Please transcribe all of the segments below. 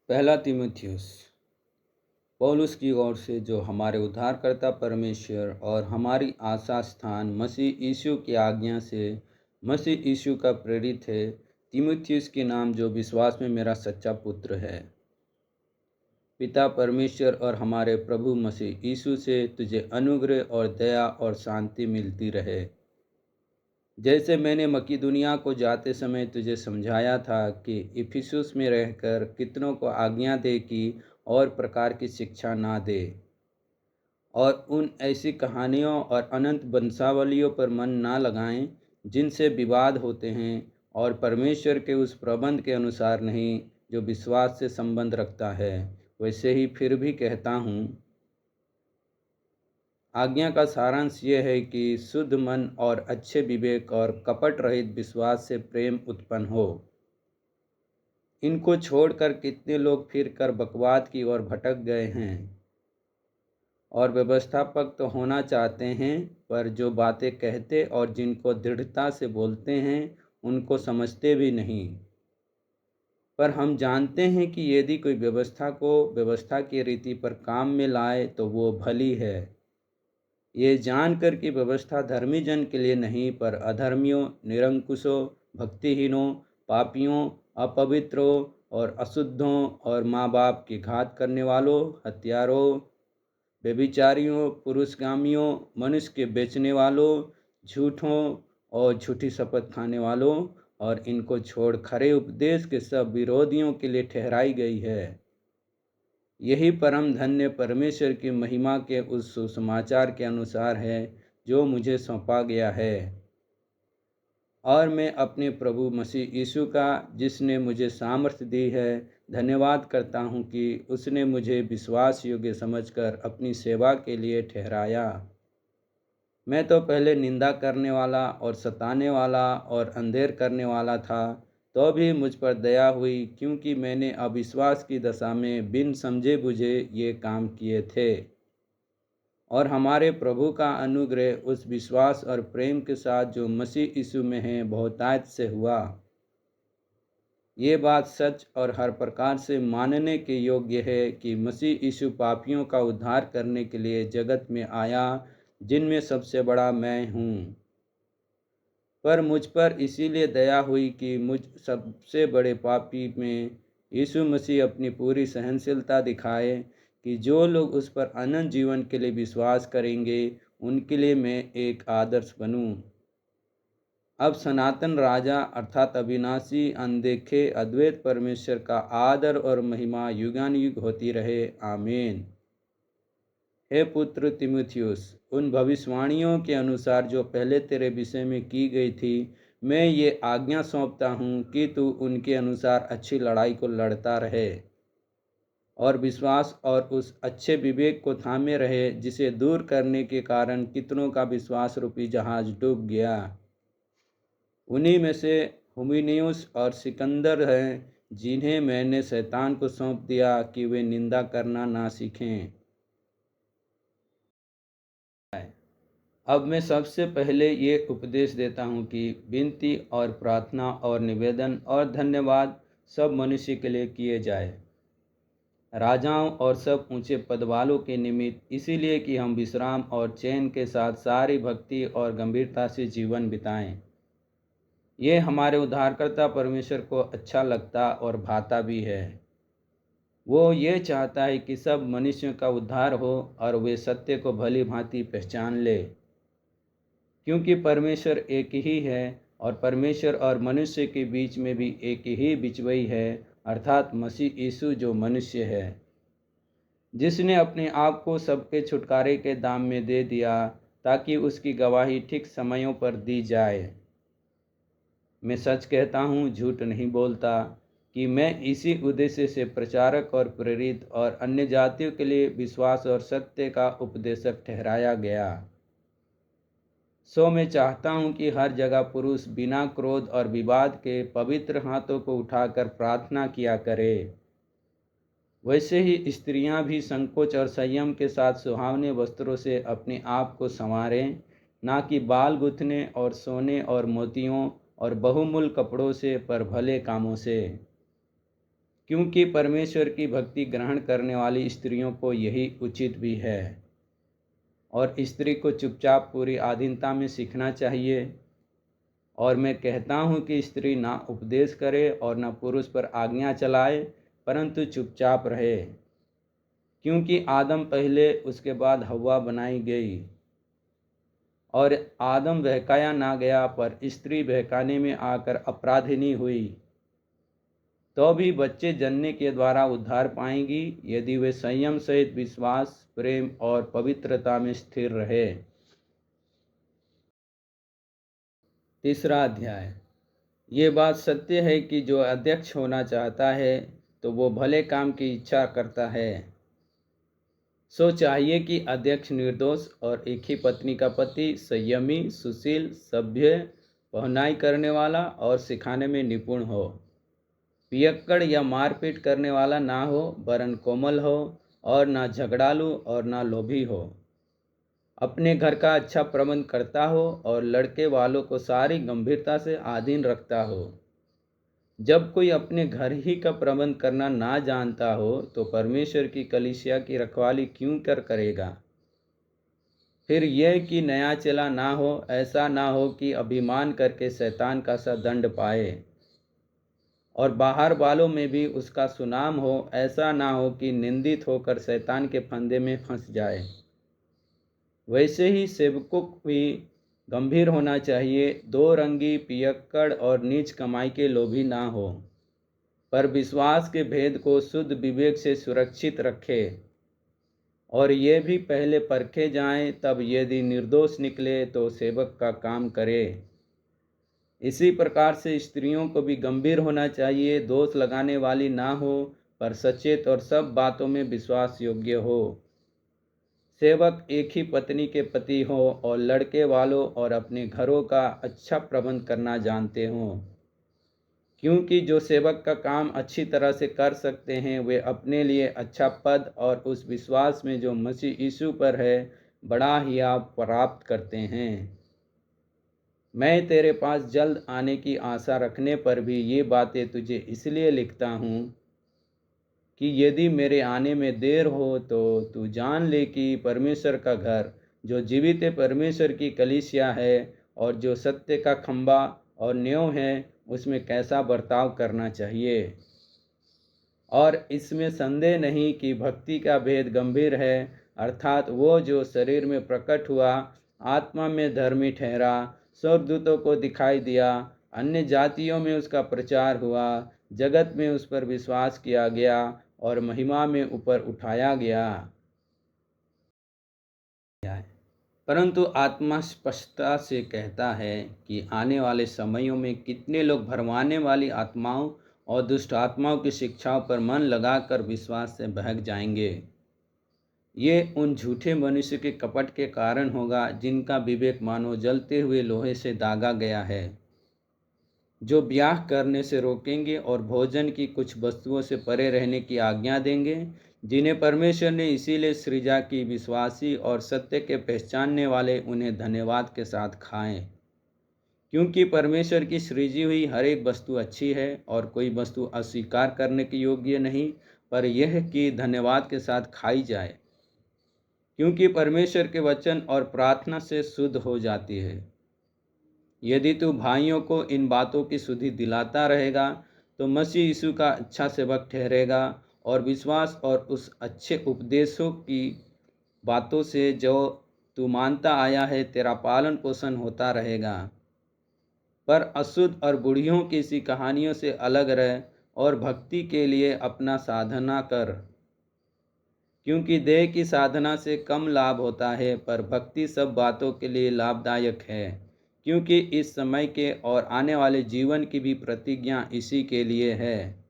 पहला तीमुथियुस पौलुस की ओर से, जो हमारे उद्धारकर्ता परमेश्वर और हमारी आशा स्थान मसीह यीशु की आज्ञा से मसीह यीशु का प्रेरित है, तीमुथियुस के नाम, जो विश्वास में मेरा सच्चा पुत्र है। पिता परमेश्वर और हमारे प्रभु मसीह यीशु से तुझे अनुग्रह और दया और शांति मिलती रहे। जैसे मैंने मकिदुनिया को जाते समय तुझे समझाया था कि इफिसुस में रहकर कितनों को आज्ञा दे कि और प्रकार की शिक्षा ना दे, और उन ऐसी कहानियों और अनंत वंशावलियों पर मन ना लगाएं जिनसे विवाद होते हैं, और परमेश्वर के उस प्रबंध के अनुसार नहीं जो विश्वास से संबंध रखता है। वैसे ही फिर भी कहता हूँ, आज्ञा का सारांश यह है कि शुद्ध मन और अच्छे विवेक और कपट रहित विश्वास से प्रेम उत्पन्न हो। इनको छोड़कर कितने लोग फिर कर बकवाद की ओर भटक गए हैं, और व्यवस्थापक तो होना चाहते हैं, पर जो बातें कहते और जिनको दृढ़ता से बोलते हैं उनको समझते भी नहीं। पर हम जानते हैं कि यदि कोई व्यवस्था को व्यवस्था की रीति पर काम में लाए तो वो भली है, ये जानकर कि व्यवस्था धर्मी जन के लिए नहीं, पर अधर्मियों, निरंकुशों, भक्तिहीनों, पापियों, अपवित्रों और अशुद्धों और माँ बाप की घात करने वालों, हत्यारों, व्यभिचारियों, पुरुषगामियों, मनुष्य के बेचने वालों, झूठों और झूठी शपथ खाने वालों और इनको छोड़ खरे उपदेश के सब विरोधियों के लिए ठहराई गई है। यही परम धन्य परमेश्वर की महिमा के उस सुसमाचार के अनुसार है जो मुझे सौंपा गया है, और मैं अपने प्रभु मसीह यीशु का, जिसने मुझे सामर्थ्य दी है, धन्यवाद करता हूँ कि उसने मुझे विश्वास योग्य समझकर अपनी सेवा के लिए ठहराया। मैं तो पहले निंदा करने वाला और सताने वाला और अंधेर करने वाला था, तो भी मुझ पर दया हुई, क्योंकि मैंने अविश्वास की दशा में बिन समझे बुझे ये काम किए थे। और हमारे प्रभु का अनुग्रह उस विश्वास और प्रेम के साथ जो मसीह यीशु में है बहुतायत से हुआ। ये बात सच और हर प्रकार से मानने के योग्य है कि मसीह यीशु पापियों का उद्धार करने के लिए जगत में आया, जिनमें सबसे बड़ा मैं हूँ। पर मुझ पर इसीलिए दया हुई कि मुझ सबसे बड़े पापी में यीशु मसीह अपनी पूरी सहनशीलता दिखाए, कि जो लोग उस पर अनंत जीवन के लिए विश्वास करेंगे उनके लिए मैं एक आदर्श बनूं। अब सनातन राजा अर्थात अविनाशी, अनदेखे, अद्वैत परमेश्वर का आदर और महिमा युगानुयुग होती रहे। आमीन। हे पुत्र तीमुथियुस, उन भविष्यवाणियों के अनुसार जो पहले तेरे विषय में की गई थी, मैं ये आज्ञा सौंपता हूँ कि तू उनके अनुसार अच्छी लड़ाई को लड़ता रहे, और विश्वास और उस अच्छे विवेक को थामे रहे, जिसे दूर करने के कारण कितनों का विश्वास रूपी जहाज डूब गया। उन्हीं में से हुमिनियुस और सिकंदर हैं, जिन्हें मैंने शैतान को सौंप दिया कि वे निंदा करना ना सीखें। अब मैं सबसे पहले ये उपदेश देता हूँ कि विनती और प्रार्थना और निवेदन और धन्यवाद सब मनुष्य के लिए किए जाए, राजाओं और सब ऊंचे पद वालों के निमित्त, इसीलिए कि हम विश्राम और चैन के साथ सारी भक्ति और गंभीरता से जीवन बिताएं। ये हमारे उद्धारकर्ता परमेश्वर को अच्छा लगता और भाता भी है। वो ये चाहता है कि सब मनुष्यों का उद्धार हो और वे सत्य को भली भांति पहचान ले, क्योंकि परमेश्वर एक ही है, और परमेश्वर और मनुष्य के बीच में भी एक ही बिचवई है, अर्थात मसीह यीशु, जो मनुष्य है, जिसने अपने आप को सबके छुटकारे के दाम में दे दिया, ताकि उसकी गवाही ठीक समयों पर दी जाए। मैं सच कहता हूँ, झूठ नहीं बोलता, कि मैं इसी उद्देश्य से प्रचारक और प्रेरित और अन्य जातियों के लिए विश्वास और सत्य का उपदेशक ठहराया गया। सो मैं चाहता हूँ कि हर जगह पुरुष बिना क्रोध और विवाद के पवित्र हाथों को उठाकर प्रार्थना किया करे। वैसे ही स्त्रियां भी संकोच और संयम के साथ सुहावने वस्त्रों से अपने आप को संवारें, ना कि बाल गुथने और सोने और मोतियों और बहुमूल्य कपड़ों से, पर भले कामों से। क्योंकि परमेश्वर की भक्ति ग्रहण करने वाली स्त्रियों को यही उचित भी है। और स्त्री को चुपचाप पूरी अधीनता में सीखना चाहिए। और मैं कहता हूँ कि स्त्री ना उपदेश करे और ना पुरुष पर आज्ञा चलाए, परंतु चुपचाप रहे, क्योंकि आदम पहले, उसके बाद हव्वा बनाई गई। और आदम बहकाया ना गया, पर स्त्री बहकाने में आकर अपराधिनी हुई। तो भी बच्चे जनने के द्वारा उद्धार पाएंगी, यदि वे संयम सहित विश्वास, प्रेम और पवित्रता में स्थिर रहे। तीसरा अध्याय। ये बात सत्य है कि जो अध्यक्ष होना चाहता है तो वो भले काम की इच्छा करता है। सो चाहिए कि अध्यक्ष निर्दोष और एक ही पत्नी का पति, संयमी, सुशील, सभ्य, पहनाई करने वाला और सिखाने में निपुण हो, पियक्कड़ या मारपीट करने वाला ना हो, वरन कोमल हो और ना झगड़ालू और ना लोभी हो, अपने घर का अच्छा प्रबंध करता हो और लड़के वालों को सारी गंभीरता से अधीन रखता हो। जब कोई अपने घर ही का प्रबंध करना ना जानता हो तो परमेश्वर की कलीसिया की रखवाली क्यों करेगा। फिर यह कि नया चला ना हो, ऐसा ना हो कि अभिमान करके शैतान का सा दंड पाए, और बाहर वालों में भी उसका सुनाम हो, ऐसा ना हो कि निंदित होकर शैतान के फंदे में फंस जाए। वैसे ही सेवकों भी गंभीर होना चाहिए, दो रंगी, पियक्कड़ और नीच कमाई के लोभी ना हो, पर विश्वास के भेद को शुद्ध विवेक से सुरक्षित रखे। और ये भी पहले परखे जाएं, तब यदि निर्दोष निकले तो सेवक का काम करे। इसी प्रकार से स्त्रियों को भी गंभीर होना चाहिए, दोष लगाने वाली ना हो, पर सचेत और सब बातों में विश्वास योग्य हो। सेवक एक ही पत्नी के पति हो और लड़के वालों और अपने घरों का अच्छा प्रबंध करना जानते हों, क्योंकि जो सेवक का काम अच्छी तरह से कर सकते हैं वे अपने लिए अच्छा पद और उस विश्वास में जो मसीह यीशु पर है बड़ा ही आप प्राप्त करते हैं। मैं तेरे पास जल्द आने की आशा रखने पर भी ये बातें तुझे इसलिए लिखता हूँ कि यदि मेरे आने में देर हो तो तू जान ले कि परमेश्वर का घर, जो जीवित परमेश्वर की कलीसिया है और जो सत्य का खंबा और न्यों है, उसमें कैसा बर्ताव करना चाहिए। और इसमें संदेह नहीं कि भक्ति का भेद गंभीर है, अर्थात वो जो शरीर में प्रकट हुआ, आत्मा में धर्मी ठहरा, स्वर्गदूतों को दिखाई दिया, अन्य जातियों में उसका प्रचार हुआ, जगत में उस पर विश्वास किया गया और महिमा में ऊपर उठाया गया। परंतु आत्मा स्पष्टता से कहता है कि आने वाले समयों में कितने लोग भरमाने वाली आत्माओं और दुष्ट आत्माओं की शिक्षाओं पर मन लगाकर विश्वास से बहक जाएंगे। ये उन झूठे मनुष्य के कपट के कारण होगा जिनका विवेक मानो जलते हुए लोहे से दागा गया है, जो ब्याह करने से रोकेंगे और भोजन की कुछ वस्तुओं से परे रहने की आज्ञा देंगे, जिन्हें परमेश्वर ने इसीलिए सृजा की विश्वासी और सत्य के पहचानने वाले उन्हें धन्यवाद के साथ खाएं। क्योंकि परमेश्वर की सृजी हुई हर एक वस्तु अच्छी है और कोई वस्तु अस्वीकार करने के योग्य नहीं, पर यह कि धन्यवाद के साथ खाई जाए, क्योंकि परमेश्वर के वचन और प्रार्थना से शुद्ध हो जाती है। यदि तू भाइयों को इन बातों की सुधि दिलाता रहेगा तो मसीह यीशु का अच्छा सेवक ठहरेगा और विश्वास और उस अच्छे उपदेशों की बातों से जो तू मानता आया है तेरा पालन पोषण होता रहेगा। पर अशुद्ध और बूढ़ियों की सी कहानियों से अलग रह और भक्ति के लिए अपना साधना कर, क्योंकि देह की साधना से कम लाभ होता है, पर भक्ति सब बातों के लिए लाभदायक है, क्योंकि इस समय के और आने वाले जीवन की भी प्रतिज्ञा इसी के लिए है।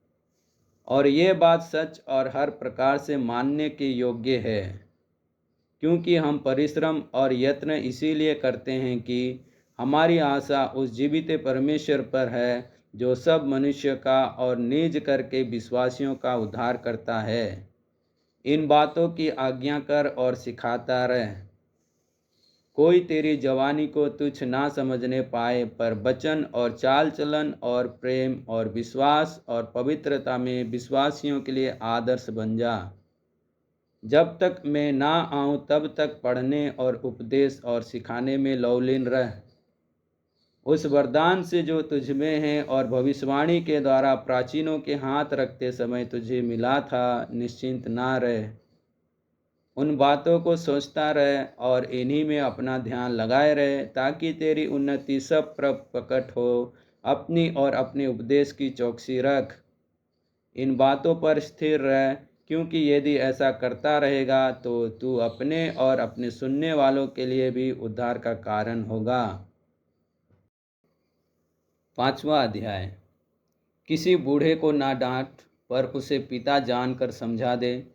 और ये बात सच और हर प्रकार से मानने के योग्य है, क्योंकि हम परिश्रम और यत्न इसीलिए करते हैं कि हमारी आशा उस जीवित परमेश्वर पर है जो सब मनुष्य का और निज करके विश्वासियों का उद्धार करता है। इन बातों की आज्ञा कर और सिखाता रह। कोई तेरी जवानी को तुच्छ ना समझने पाए, पर वचन और चाल चलन और प्रेम और विश्वास और पवित्रता में विश्वासियों के लिए आदर्श बन जा। जब तक मैं ना आऊं तब तक पढ़ने और उपदेश और सिखाने में लौलीन रह। उस वरदान से जो तुझ में है और भविष्यवाणी के द्वारा प्राचीनों के हाथ रखते समय तुझे मिला था, निश्चिंत ना रह। उन बातों को सोचता रहे और इन्हीं में अपना ध्यान लगाए रहे, ताकि तेरी उन्नति सब प्रकट हो। अपनी और अपने उपदेश की चौकसी रख। इन बातों पर स्थिर रह, क्योंकि यदि ऐसा करता रहेगा तो तू अपने और अपने सुनने वालों के लिए भी उद्धार का कारण होगा। 5वां अध्याय। किसी बूढ़े को ना डांट, पर उसे पिता जानकर समझा दे,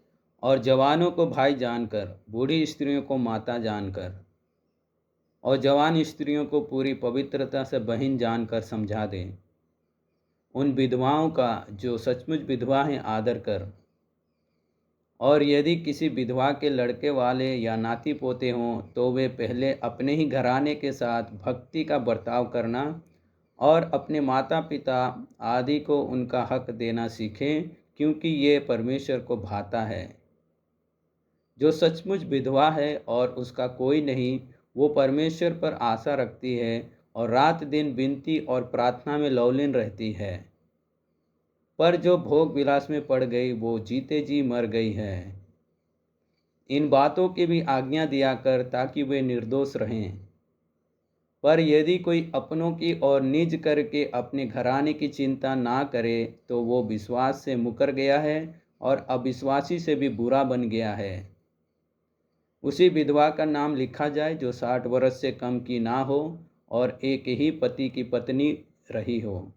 और जवानों को भाई जानकर, बूढ़ी स्त्रियों को माता जानकर, और जवान स्त्रियों को पूरी पवित्रता से बहन जानकर समझा दे। उन विधवाओं का जो सचमुच विधवा हैं आदर कर। और यदि किसी विधवा के लड़के वाले या नाती पोते हों तो वे पहले अपने ही घराने के साथ भक्ति का बर्ताव करना और अपने माता पिता आदि को उनका हक देना सीखें, क्योंकि ये परमेश्वर को भाता है। जो सचमुच विधवा है और उसका कोई नहीं, वो परमेश्वर पर आशा रखती है और रात दिन विनती और प्रार्थना में लौलीन रहती है। पर जो भोग विलास में पड़ गई वो जीते जी मर गई है। इन बातों की भी आज्ञा दिया कर, ताकि वे निर्दोष रहें। पर यदि कोई अपनों की और निज करके अपने घराने की चिंता ना करे तो वो विश्वास से मुकर गया है और अविश्वासी से भी बुरा बन गया है। उसी विधवा का नाम लिखा जाए जो 60 वर्ष से कम की ना हो और एक ही पति की पत्नी रही हो,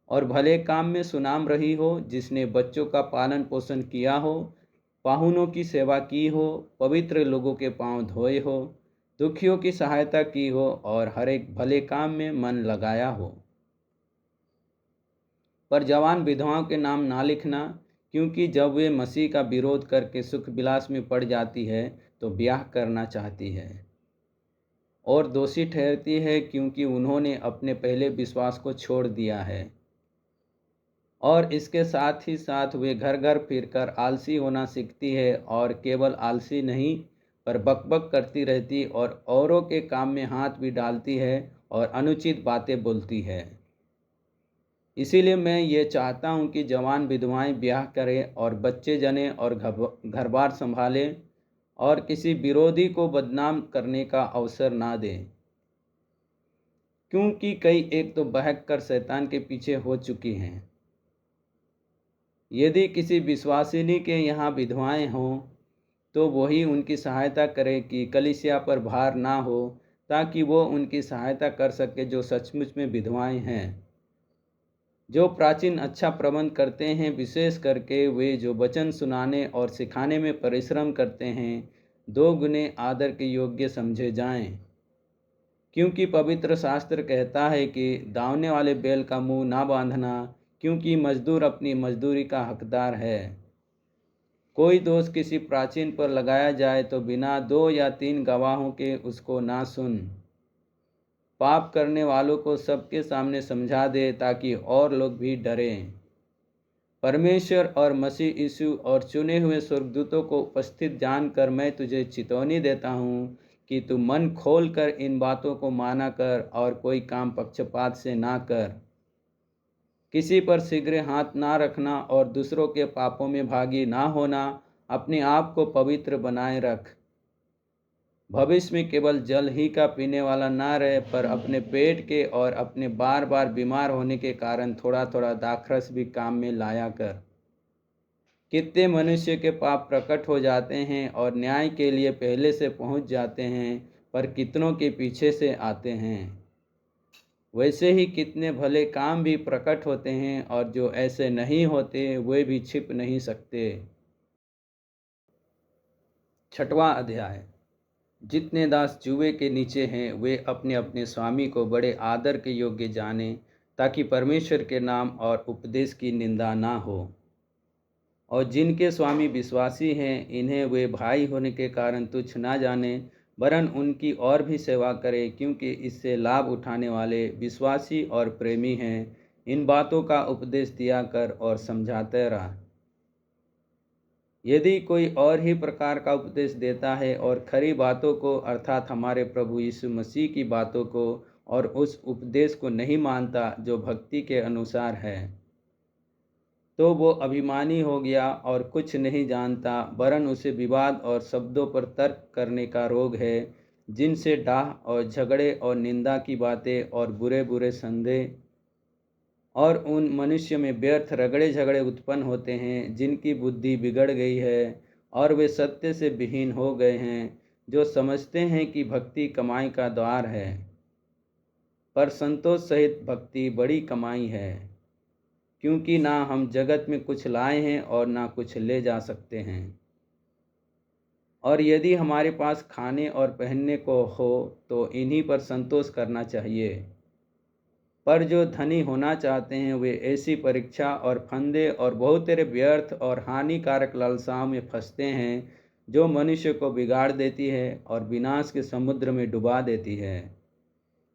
और भले काम में सुनाम रही हो, जिसने बच्चों का पालन पोषण किया हो, पाहुनों की सेवा की हो, पवित्र लोगों के पांव धोए हो, दुखियों की सहायता की हो और हर एक भले काम में मन लगाया हो। पर जवान विधवाओं के नाम ना लिखना, क्योंकि जब वे मसीह का विरोध करके सुख विलास में पड़ जाती है तो ब्याह करना चाहती है और दोषी ठहरती है, क्योंकि उन्होंने अपने पहले विश्वास को छोड़ दिया है। और इसके साथ ही साथ वे घर घर फिरकर आलसी होना सीखती है, और केवल आलसी नहीं पर बकबक करती रहती और औरों के काम में हाथ भी डालती है और अनुचित बातें बोलती है। इसीलिए मैं ये चाहता हूँ कि जवान विधवाएं ब्याह करें और बच्चे जनें और घर बार संभालें और किसी विरोधी को बदनाम करने का अवसर ना दें, क्योंकि कई एक तो बहक कर शैतान के पीछे हो चुकी हैं। यदि किसी विश्वासिनी के यहाँ विधवाएं हों तो वही उनकी सहायता करे कि कलीसिया पर भार ना हो, ताकि वो उनकी सहायता कर सके जो सचमुच में विधवाएं हैं। जो प्राचीन अच्छा प्रबंध करते हैं, विशेष करके वे जो वचन सुनाने और सिखाने में परिश्रम करते हैं, 2 गुने आदर के योग्य समझे जाएं। क्योंकि पवित्र शास्त्र कहता है कि दावने वाले बैल का मुंह ना बांधना, क्योंकि मजदूर अपनी मजदूरी का हकदार है। कोई दोष किसी प्राचीन पर लगाया जाए तो बिना 2 या 3 गवाहों के उसको ना सुन। पाप करने वालों को सबके सामने समझा दे, ताकि और लोग भी डरें। परमेश्वर और मसीह यीशु और चुने हुए स्वर्गदूतों को उपस्थित जानकर मैं तुझे चेतावनी देता हूँ कि तू मन खोल कर इन बातों को माना कर और कोई काम पक्षपात से ना कर। किसी पर शीघ्र हाथ ना रखना और दूसरों के पापों में भागी ना होना। अपने आप को पवित्र बनाए रख। भविष्य में केवल जल ही का पीने वाला ना रहे, पर अपने पेट के और अपने बार बार बीमार होने के कारण थोड़ा थोड़ा दाखरस भी काम में लाया कर। कितने मनुष्य के पाप प्रकट हो जाते हैं और न्याय के लिए पहले से पहुंच जाते हैं, पर कितनों के पीछे से आते हैं। वैसे ही कितने भले काम भी प्रकट होते हैं, और जो ऐसे नहीं होते वे भी छिप नहीं सकते। 6वां अध्याय। जितने दास जुए के नीचे हैं वे अपने अपने स्वामी को बड़े आदर के योग्य जाने, ताकि परमेश्वर के नाम और उपदेश की निंदा ना हो। और जिनके स्वामी विश्वासी हैं, इन्हें वे भाई होने के कारण तुच्छ ना जाने, वरन उनकी और भी सेवा करे, क्योंकि इससे लाभ उठाने वाले विश्वासी और प्रेमी हैं। इन बातों का उपदेश दिया कर और समझाते रह। यदि कोई और ही प्रकार का उपदेश देता है और खरी बातों को अर्थात हमारे प्रभु यीशु मसीह की बातों को और उस उपदेश को नहीं मानता जो भक्ति के अनुसार है, तो वो अभिमानी हो गया और कुछ नहीं जानता, वरन उसे विवाद और शब्दों पर तर्क करने का रोग है, जिनसे डाह और झगड़े और निंदा की बातें और बुरे बुरे संदेह और उन मनुष्य में व्यर्थ रगड़े झगड़े उत्पन्न होते हैं, जिनकी बुद्धि बिगड़ गई है और वे सत्य से विहीन हो गए हैं, जो समझते हैं कि भक्ति कमाई का द्वार है। पर संतोष सहित भक्ति बड़ी कमाई है, क्योंकि ना हम जगत में कुछ लाए हैं और ना कुछ ले जा सकते हैं। और यदि हमारे पास खाने और पहनने को हो तो इन्हीं पर संतोष करना चाहिए। पर जो धनी होना चाहते हैं वे ऐसी परीक्षा और फंदे और बहुत तेरे व्यर्थ और हानिकारक लालसाओं में फंसते हैं, जो मनुष्य को बिगाड़ देती है और विनाश के समुद्र में डुबा देती है।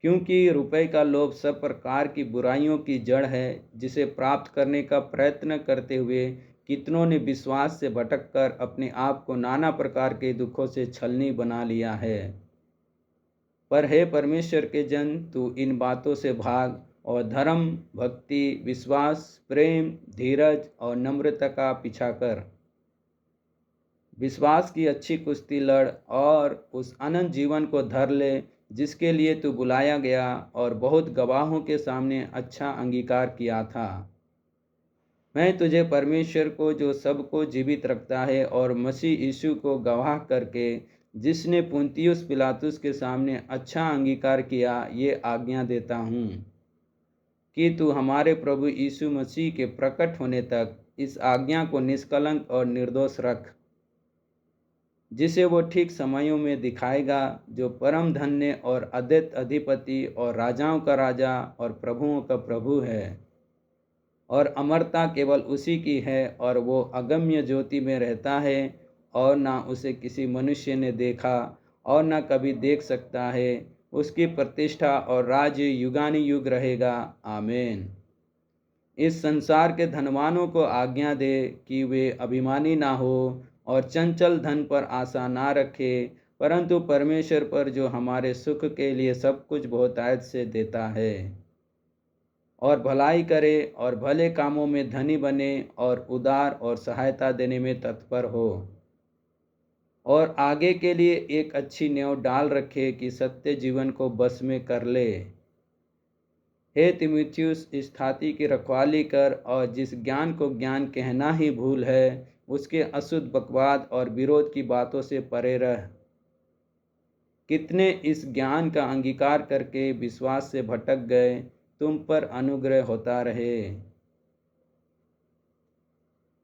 क्योंकि रुपए का लोभ सब प्रकार की बुराइयों की जड़ है, जिसे प्राप्त करने का प्रयत्न करते हुए कितनों ने विश्वास से भटककर अपने आप को नाना प्रकार के दुखों से छलनी बना लिया है। पर हे परमेश्वर के जन, तू इन बातों से भाग और धर्म, भक्ति, विश्वास, प्रेम, धीरज और नम्रता का पीछा कर। विश्वास की अच्छी कुश्ती लड़ और उस अनंत जीवन को धर ले, जिसके लिए तू बुलाया गया और बहुत गवाहों के सामने अच्छा अंगीकार किया था। मैं तुझे परमेश्वर को, जो सबको जीवित रखता है, और मसीह यीशु को गवाह करके, जिसने पुन्तियुस पिलातुस के सामने अच्छा अंगीकार किया, ये आज्ञा देता हूँ कि तू हमारे प्रभु यीशु मसीह के प्रकट होने तक इस आज्ञा को निष्कलंक और निर्दोष रख, जिसे वो ठीक समयों में दिखाएगा, जो परम धन्य और अद्वित अधिपति और राजाओं का राजा और प्रभुओं का प्रभु है। और अमरता केवल उसी की है, और वो अगम्य ज्योति में रहता है, और ना उसे किसी मनुष्य ने देखा और ना कभी देख सकता है। उसकी प्रतिष्ठा और राज्य युगानुयुग रहेगा। आमीन। इस संसार के धनवानों को आज्ञा दे कि वे अभिमानी ना हो और चंचल धन पर आशा ना रखे, परंतु परमेश्वर पर, जो हमारे सुख के लिए सब कुछ बहुतायत से देता है, और भलाई करे और भले कामों में धनी बने और उदार और सहायता देने में तत्पर हो, और आगे के लिए एक अच्छी नींव डाल रखे कि सत्य जीवन को बस में कर ले। हे तीमुथियुस, इस थाती की रखवाली कर, और जिस ज्ञान को ज्ञान कहना ही भूल है, उसके अशुद्ध बकवाद और विरोध की बातों से परे रह। कितने इस ज्ञान का अंगीकार करके विश्वास से भटक गए, तुम पर अनुग्रह होता रहे।